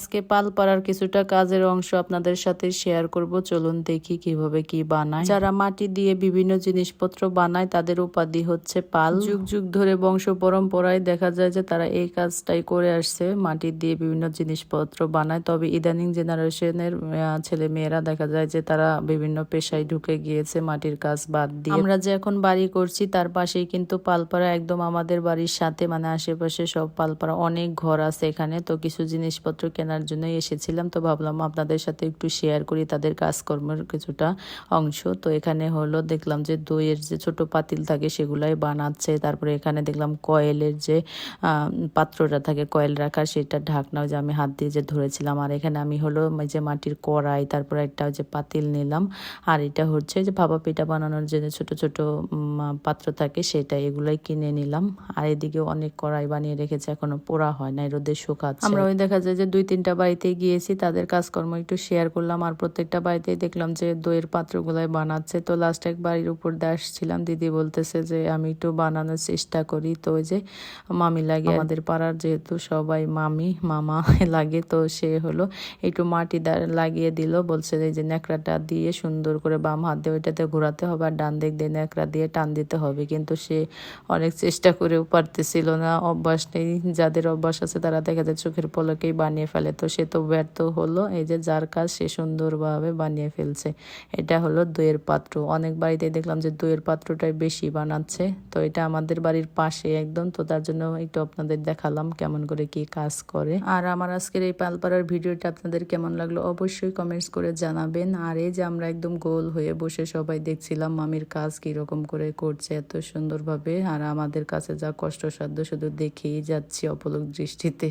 আজকে পালপাড়ার কিছুটা কাজের অংশ আপনাদের সাথে শেয়ার করব। চলুন দেখি কিভাবে কি বানায়। যারা মাটি দিয়ে বিভিন্ন জিনিসপত্র বানায় তাদের উপাধি হচ্ছে পাল। যুগ যুগ ধরে বংশ পরম্পরায় দেখা যায় যে তারা এই কাজটাই করে আসছে, মাটি দিয়ে বিভিন্ন জিনিসপত্র বানায়। তবে ইদানিং জেনারেশনের ছেলে মেয়েরা দেখা যায় যে তারা বিভিন্ন পেশায় ঢুকে গিয়েছে মাটির কাজ বাদ দিয়ে। আমরা যে এখন বাড়ি করছি তার পাশেই কিন্তু পালপাড়া, একদম আমাদের বাড়ির সাথে, মানে আশেপাশে সব পালপাড়া, অনেক ঘর আছে এখানে। তো কিছু জিনিসপত্র কেনার জন্য এসেছিলাম, তো ভাবলাম আপনাদের সাথে একটু শেয়ার করি তাদের কাজকর্মের কিছুটা অংশ। তো এখানে হলো দেখলাম যে দইয়ের যে ছোট পাতিল থাকে সেগুলাই বানাচ্ছে। তারপরে এখানে দেখলাম কয়েলের যে পাত্রটা থাকে কয়েল রাখার, সেটা ঢাকনা যে আমি হাত দিয়ে যে ধরেছিলাম। আর এখানে আমি হলো যে মাটির কড়াই, তারপরে একটা যে পাতিল নিলাম। আর এটা হচ্ছে যে ভাপা পিঠা বানানোর যে ছোট ছোট পাত্র থাকে সেটা, এগুলাই কিনে নিলাম। আর এদিকে অনেক কড়াই বানিয়ে রেখেছে, এখনো পোড়া হয় না, রোদে শুকাচ্ছে। আমরা ওই দেখা যায় যে 2-3টা বাড়িতে গিয়েছি, তাদের কাজকর্ম একটু শেয়ার করলাম। আর প্রত্যেকটা বাড়িতেই দেখলাম যে দইয়ের পাত্রগুলাই বানাচ্ছে। তো লাস্ট এক বাড়ির উপর দিয়ে আসছিলাম, দিদি বলতেছে যে আমি একটু বানানোর চেষ্টা করি। তো ওই যে মামি লাগে আমাদের পাড়ার, যেহেতু সবাই মামি মামা লাগে, তো সে হলো একটু মাটি লাগিয়ে দিল। বলছে যে ন্যাকড়াটা দিয়ে সুন্দর করে বাম হাত দিয়ে ওইটাতে ঘোরাতে হবে আর ডান দিক দিয়ে ন্যাকড়া দিয়ে টান দিতে হবে। কিন্তু সে অনেক চেষ্টা করেও পারতেছিল না, অভ্যাস নেই। যাদের অভ্যাস আছে তারা দেখা যায় চোখের পলকেই বানিয়ে ফেলে। তো সে তো ব্যর্থ হলো। এই যে যার কাজ সে সুন্দরভাবে বানিয়ে ফেলছে। এটা হলো দইয়ের পাত্র। অনেক বাড়িতে দেখলাম যে দইয়ের পাত্রটাই বেশি বানাচ্ছে। তো এটা আমাদের বাড়ির পাশে একদম, তো তার জন্য একটু আপনাদের দেখালাম কেমন করে কি কাজ করে। আর আমার আজকের এই পালপাড়ার ভিডিওটা আপনাদের কেমন লাগলো অবশ্যই কমেন্টস করে জানাবেন। আর এই যে আমরা একদম গোল হয়ে বসে সবাই দেখছিলাম মামির কাজ কিরকম করে করছে এত সুন্দরভাবে। আর আমাদের কাছে যা কষ্টসাধ্য শুধু দেখেই যাচ্ছি অপলক দৃষ্টিতে।